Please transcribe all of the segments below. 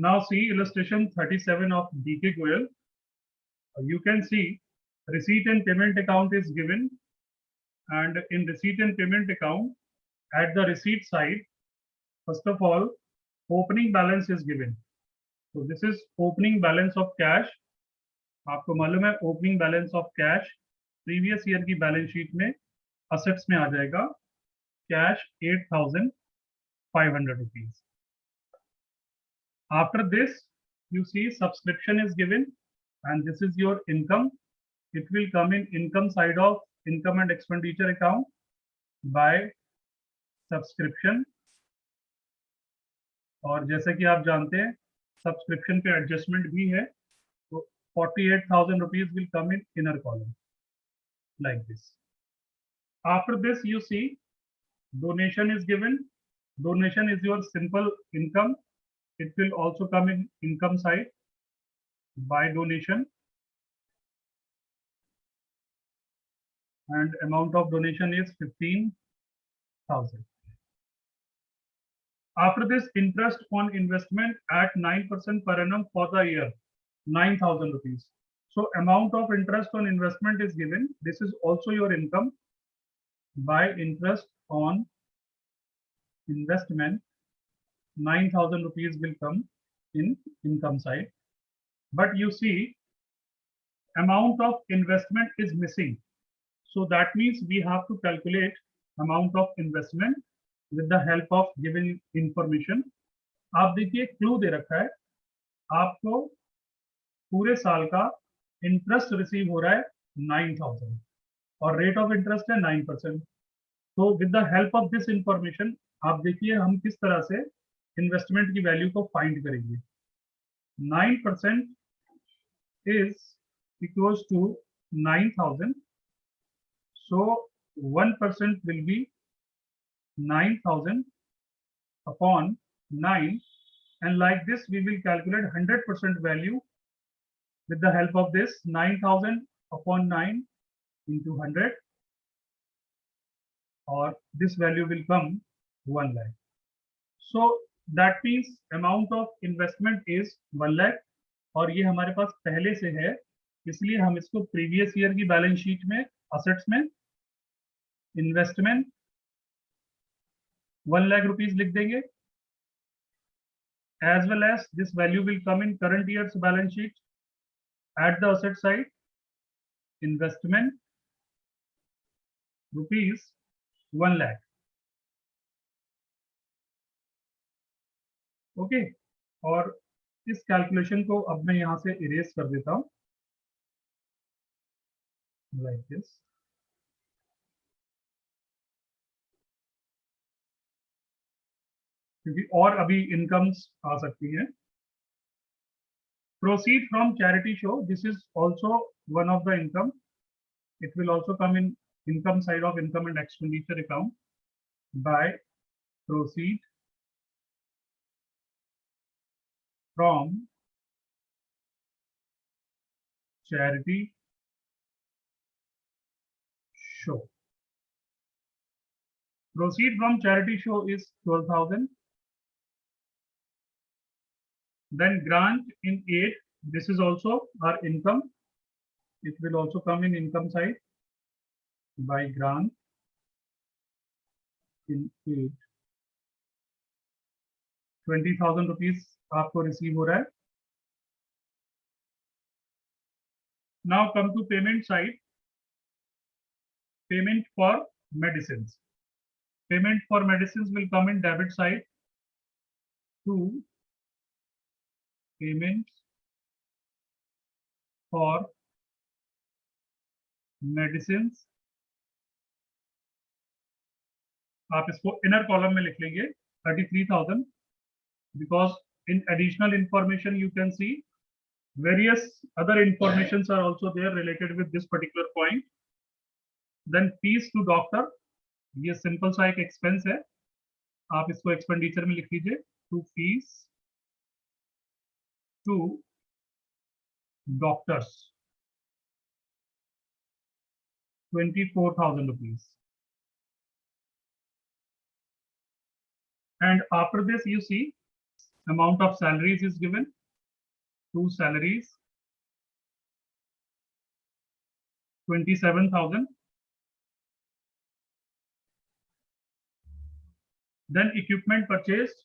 Now see illustration 37 of DK Goyal. You can see receipt and payment account is given, and in receipt and payment account, at the receipt side, first of all, opening balance is given. So this is opening balance of cash. आपको मालूम है opening balance of cash previous year की balance sheet में assets में आ जाएगा cash 8,500 rupees. After this, you see subscription is given, and this is your income. It will come in income side of income and expenditure account by subscription. और जैसे कि आप जानते हैं सब्सक्रिप्शन पे एडजस्टमेंट भी है, तो 48,000 rupees will come in inner column like this. After this, you see donation is given. Donation is your simple income. It will also come in income side by donation, and amount of donation is 15,000. After this, interest on investment at 9% per annum for the year, 9,000 rupees. So amount of interest on investment is given. This is also your income by interest on investment. 9,000 rupees will come in income side. But you see, amount of investment is missing. So that means we have to calculate amount of investment with the help of given information. आप देखिए clue दे रखा है, आपको पूरे साल का interest receive हो रहा है 9,000 और रेट ऑफ इंटरेस्ट है 9%. तो with the help of this information आप देखिए हम किस तरह से इन्वेस्टमेंट की वैल्यू को फाइंड करेंगे. 9% is equals to 9,000. So 1% will be 9,000 upon 9, and like this we will calculate 100% value with the help of this 9,000 upon 9 into 100, or this value will come 1 lakh. So that means amount of investment is 1 lakh, और ये हमारे पास पहले से है, इसलिए हम इसको previous year की बैलेंस शीट में असेट्स में इन्वेस्टमेंट 1 lakh rupees लिख देंगे. As well as this value will come in current year's balance sheet at the asset side, investment rupees 1 lakh. Okay, और इस कैलकुलेशन को अब मैं यहां से इरेज कर देता हूं लाइक दिस. क्योंकि और अभी इनकम्स आ सकती हैं. Proceed from charity show, this is also one of the income. It will also come in income side of income and expenditure account by proceed from charity show. Proceed from charity show is 12,000. Then grant in aid, this is also our income. It will also come in income side by grant in aid. 20,000 rupees आपको receive हो रहा है. Now come to payment side. Payment for medicines. Payment for medicines will come in debit side to payments for medicines. आप इसको inner column में लिख लेंगे 33,000, because in additional information you can see various other informations are also there related with this particular point. Then fees to doctor, ये simple सा एक expense है, आप इसको एक्सपेंडिचर में लिख लीजिए. To fees to doctors 24,000 rupees. And after this you see amount of salaries is given, 2 salaries, 27,000. Then equipment purchased,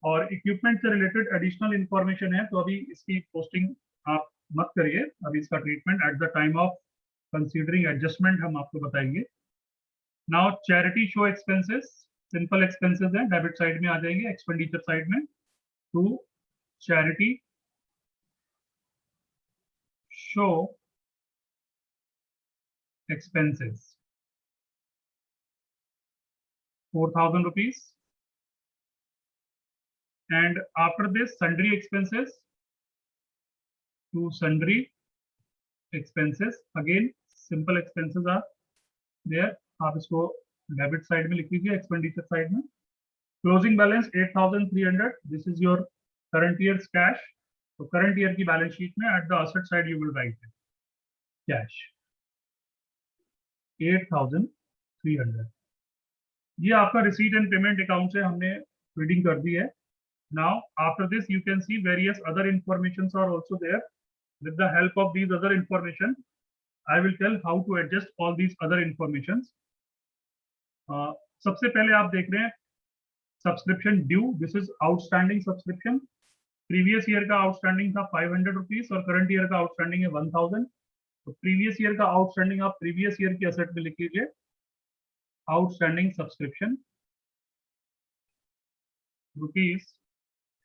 और इक्विपमेंट से रिलेटेड एडिशनल इंफॉर्मेशन है, तो अभी इसकी पोस्टिंग आप मत करिए, अभी इसका treatment at the time of considering adjustment हम आपको बताएंगे। Now charity show expenses, simple expenses है, डेबिट साइड में आ जाएंगे, एक्सपेंडिचर साइड में। To charity show expenses 4,000 rupees. And after this, sundry expenses, to sundry expenses, again simple expenses are there, आप इसको डेबिट साइड में लिख लीजिए, एक्सपेंडिचर साइड में। Closing balance 8,300, this is your current years cash. तो current year की balance sheet में at the asset side you will write cash 8,300। ये आपका रिसीट एंड पेमेंट अकाउंट से हमने रीडिंग कर दी है। Now, after this, you can see various other informations are also there. With the help of these other information, I will tell how to adjust all these other informations. सबसे पहले आप देख रहे हैं subscription due, this is outstanding subscription. Previous year का outstanding था 500 rupees और current year का आउटस्टैंडिंग है 1000। तो प्रीवियस ईयर का आउटस्टैंडिंग आप प्रीवियस ईयर की असेट में लिख लीजिए, outstanding subscription rupees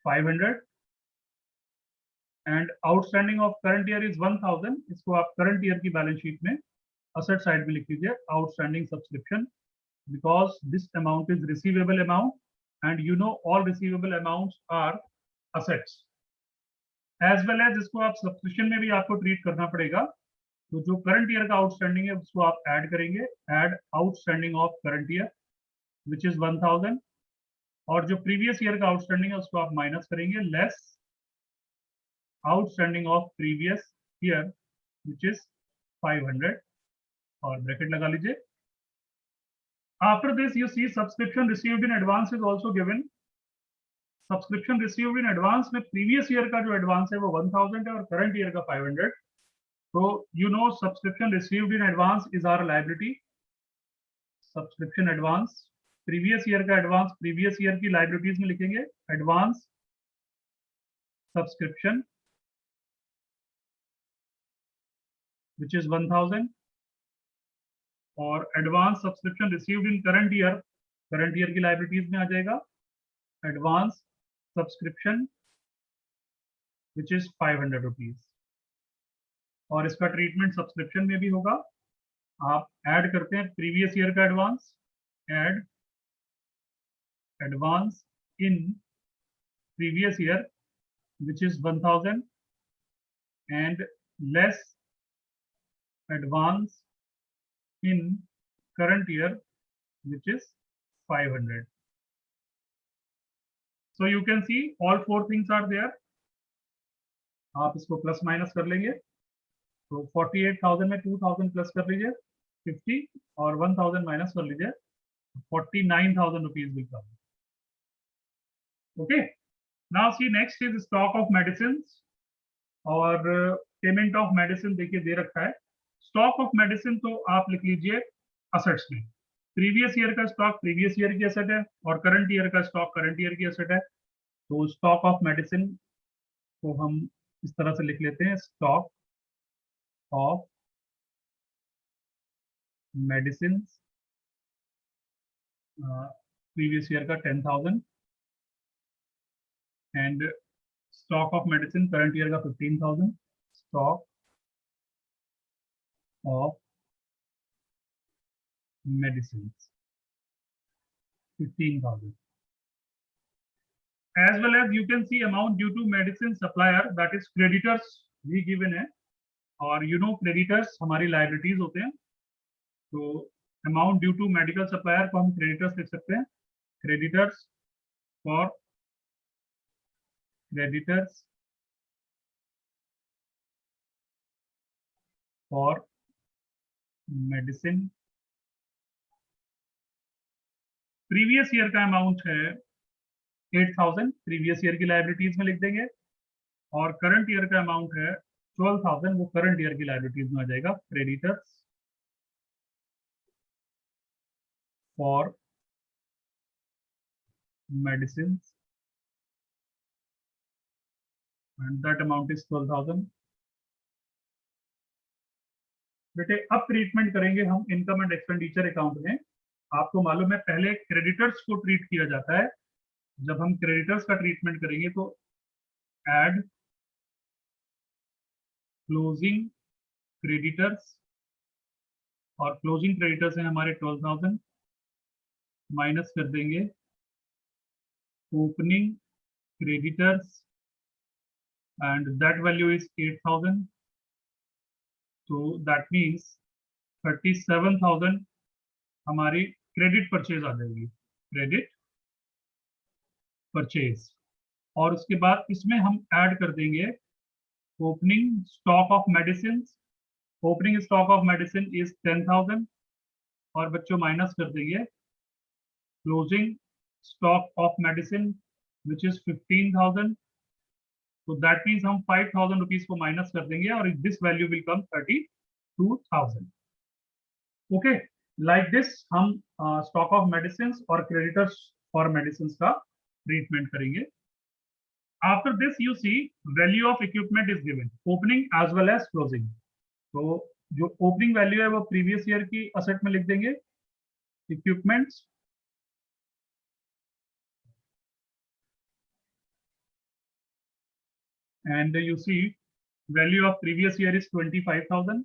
500 and outstanding of current year is 1000। इसको आप करंट ईयर की बैलेंस शीट में असेट साइड में लिख लीजिए, outstanding subscription, because this amount is receivable amount and you know all receivable amounts are assets. As well as इसको आप subscription में भी आपको ट्रीट करना पड़ेगा। तो जो करंट ईयर का आउटस्टैंडिंग है उसको आप ऐड करेंगे, add outstanding of current year which is 1000, और जो प्रीवियस ईयर का आउटस्टैंडिंग है उसको आप माइनस करेंगे, less outstanding of previous year which is 500, और ब्रैकेट लगा लीजिए। After this you see subscription received in advance is also given. Subscription received in advance में प्रीवियस ईयर का जो एडवांस है वो 1000 है और करंट ईयर का 500। तो you know subscription received in advance is our liability. Subscription advance, previous year का एडवांस प्रीवियस ईयर की लायबिलिटीज में लिखेंगे, एडवांस सब्सक्रिप्शन which is 1000, और advance subscription received in current year की लायबिलिटीज में आ जाएगा, advance subscription which is 500 rupees, और इसका ट्रीटमेंट सब्सक्रिप्शन में भी होगा। आप ऐड करते हैं प्रीवियस ईयर का advance, add advance in previous year which is 1000 and less advance in current year which is 500. So you can see all four things are there. आप इसको प्लस माइनस कर लेंगे, तो 48,000 में 2000 प्लस कर लीजिए 50 और 1000 माइनस कर लीजिए 49,000 rupees will come. Okay. Now see next is stock of medicines, और पेमेंट ऑफ मेडिसिन देखिए दे रखा है। स्टॉक ऑफ मेडिसिन तो आप लिख लीजिए असेट्स में, प्रीवियस ईयर का स्टॉक प्रीवियस ईयर की असेट है और करंट ईयर का स्टॉक करंट ईयर की असेट है। तो स्टॉक ऑफ मेडिसिन को हम इस तरह से लिख लेते हैं, stock of medicine previous year का 10,000 and stock of medicine current year का 15,000, stock of medicine 15,000, as well as you can see amount due to medicine supplier, that is creditors भी given है, और you know creditors हमारी liabilities होते हैं। तो amount due to medical supplier को हम creditors लिख सकते हैं, creditors for medicine। Previous year का अमाउंट है 8,000 प्रीवियस ईयर की लाइबिलिटीज में लिख देंगे, और करंट ईयर का अमाउंट है 12,000, वो करंट ईयर की लाइबिलिटीज में आ जाएगा। Creditors for medicine and that amount is 12,000। बेटे अब ट्रीटमेंट करेंगे हम इनकम एंड एक्सपेंडिचर अकाउंट में। आपको मालूम है पहले क्रेडिटर्स को ट्रीट किया जाता है। जब हम क्रेडिटर्स का ट्रीटमेंट करेंगे तो एड क्लोजिंग क्रेडिटर्स, और क्लोजिंग क्रेडिटर्स हैं हमारे 12,000, माइनस कर देंगे opening creditors and that value is 8,000, तो दैट मीन्स 37,000 हमारी क्रेडिट परचेज आ जाएगी, क्रेडिट परचेज। और उसके बाद इसमें हम ऐड कर देंगे opening stock of medicine. Opening stock of medicine is 10,000, और बच्चों माइनस कर देंगे closing stock of medicine which is 15,000, तो दैट मीन्स हम 5,000 रुपीज को माइनस कर देंगे और this value will come 32,000। Okay, like this हम स्टॉक ऑफ मेडिसिन और क्रेडिटर्स फॉर मेडिसिन का ट्रीटमेंट करेंगे। After this you see value of equipment is given, opening as well as closing. तो जो ओपनिंग वैल्यू है वो प्रीवियस ईयर की asset में लिख देंगे, equipments and you see value of previous year is 25,000,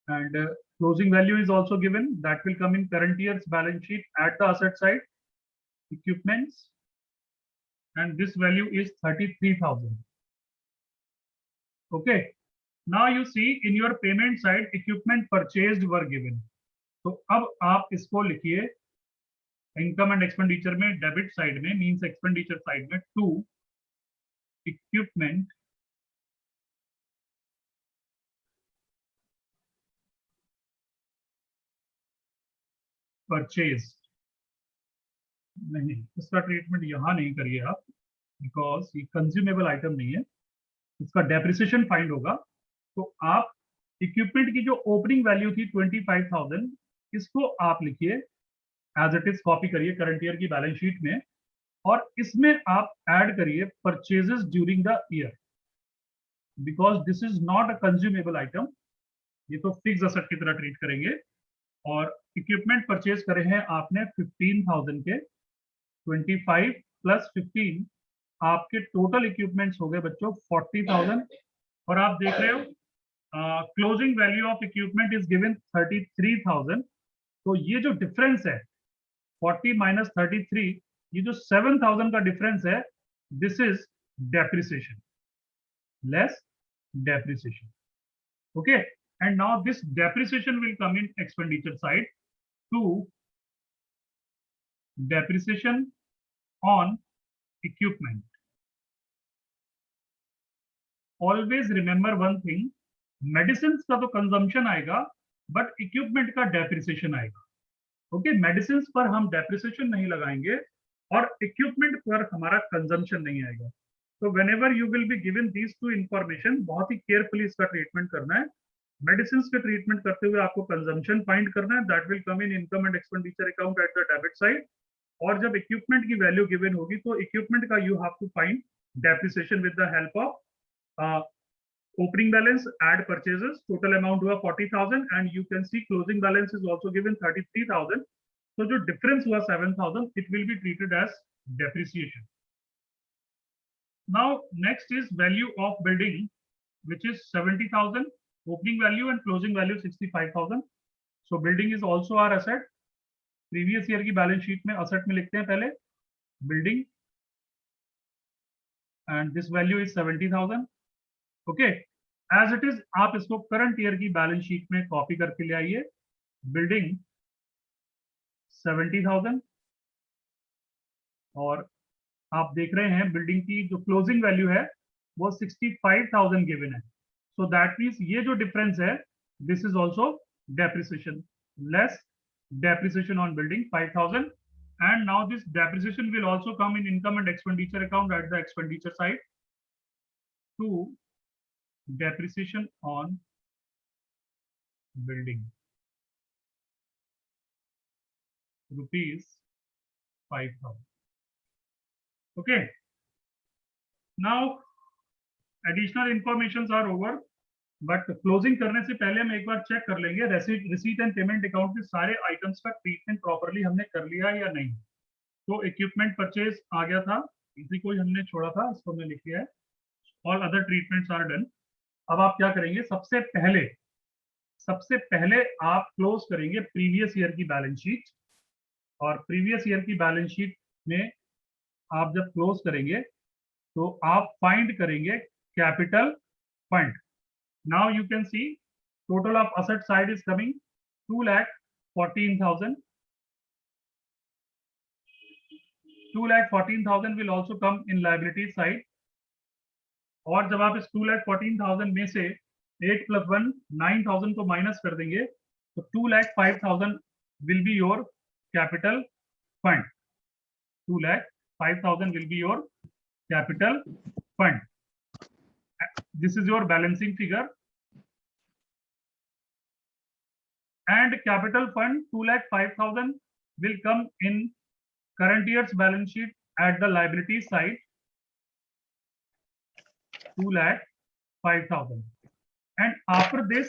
and closing value is also given, that will come in current year's balance sheet at the asset side, equipments, and this value is 33,000. Okay, now you see in your payment side equipment purchased were given, तो अब आप इसको लिखिए income and expenditure में debit side में, means expenditure side में, to equipment purchase. नहीं, इसका ट्रीटमेंट यहां नहीं करिए आप, बिकॉज ये कंज्यूमेबल आइटम नहीं है, इसका डेप्रिसिएशन फाइंड होगा। तो आप इक्विपमेंट की जो ओपनिंग वैल्यू थी 25,000, इसको आप लिखिए एज इट इज, कॉपी करिए करंट ईयर की बैलेंस शीट में, और इसमें आप ऐड करिए purchases during the year, because this is not a consumable item, ये तो फिक्स असेट की तरह ट्रीट करेंगे। और इक्विपमेंट परचेज करे हैं आपने 15,000 के, 25 प्लस 15 आपके टोटल इक्विपमेंट्स हो गए बच्चों 40,000, और आप देख रहे हो closing value of equipment is given 33,000। तो ये जो डिफरेंस है 40 माइनस 33, ये जो 7,000 का डिफरेंस है, this is depreciation, less depreciation. Okay, and now this depreciation will come in expenditure side to depreciation on equipment. Always remember one thing, medicine का तो कंजम्पशन आएगा, बट इक्विपमेंट का डेप्रिसिएशन आएगा। ओके, मेडिसिन पर हम depreciation नहीं लगाएंगे और इक्विपमेंट पर हमारा कंजम्पशन नहीं आएगा। तो when ever you will be given these two information, बहुत ही केयरफुली इसका ट्रीटमेंट करना है। मेडिसिन के ट्रीटमेंट करते हुए आपको कंजम्पशन फाइंड करना है, that will come in income and expenditure account at the debit side. और जब इक्विपमेंट की वैल्यू गिवन होगी तो इक्विपमेंट का you have to find depreciation with the help of opening balance, add purchases, total amount हुआ 40,000, and you can see closing balance is also given 33,000. So जो difference हुआ 7,000, it will be treated as depreciation. Now next is value of building, which is 70,000, opening value and closing value 65,000. So building is also our asset. Previous year की balance sheet में asset में लिखते हैं पहले building, and this value is 70,000. Okay, as it is आप इसको current year की balance sheet में कॉपी करके ले आइए, बिल्डिंग 70,000, और आप देख रहे हैं बिल्डिंग की जो क्लोजिंग वैल्यू है वो 65,000 गिवन है। सो दैट मीन्स ये जो डिफरेंस है, this is also depreciation, less depreciation on building 5,000, And now this depreciation will also come in income and expenditure account at the expenditure side. To depreciation on building, rupees 5,000. Okay. Now additional informations are over. But closing करने से पहले हम एक बार check कर लेंगे receipt and payment account के सारे items का ट्रीटमेंट प्रॉपर्ली हमने कर लिया या नहीं। तो इक्विपमेंट परचेज आ गया था, इसी को ही हमने छोड़ा था, इसको हमने लिख लिया है। All other treatments are done. अब आप क्या करेंगे, सबसे पहले आप क्लोज करेंगे प्रीवियस ईयर की बैलेंस शीट, और प्रीवियस ईयर की बैलेंस शीट में आप जब क्लोज करेंगे तो आप फाइंड करेंगे capital fund. Now you can see total of asset side is coming 2,14,000. 2,14,000 will also come in liability side. और जब आप इस 2,14,000 में से 8 + 1 9,000 को माइनस कर देंगे तो 2,05,000 will be your capital fund. 2,05,000 will be your capital fund. This is your balancing figure. And capital fund 2,05,000 will come in current year's balance sheet at the liability side. 2,05,000. And after this,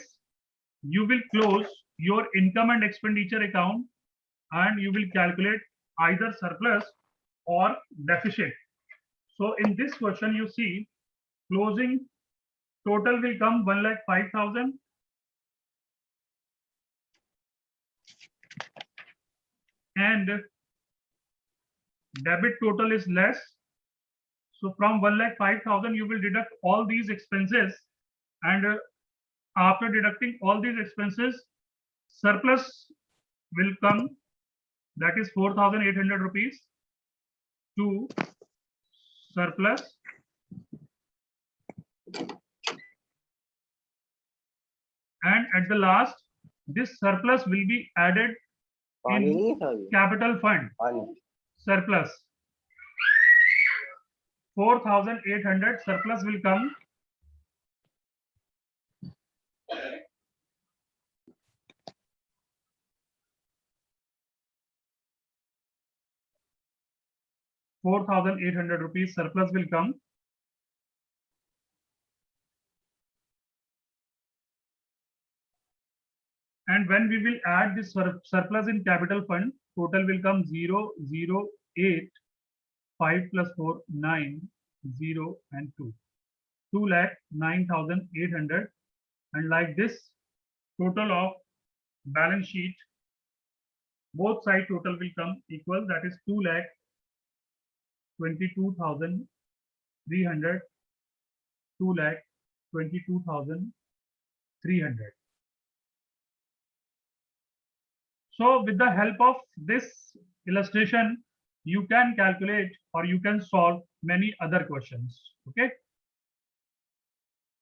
you will close your income and expenditure account, and you will calculate either surplus or deficit. So in this question, you see closing total will come 1,05,000. And debit total is less. So from 1,05,000 you will deduct all these expenses, and after deducting all these expenses, surplus will come, that is 4,800 rupees to surplus. And at the last, this surplus will be added in capital fund surplus. 4,800 surplus will come. ₹4,800 surplus will come. And when we will add this surplus in capital fund, total will come 0,0,8, 5 + 4, 9, 0 and 2. 2,09,800. And like this, total of balance sheet, both side total will come equal, that is 2,22,300, 2,22,300. So with the help of this illustration, you can calculate or you can solve many other questions. Okay.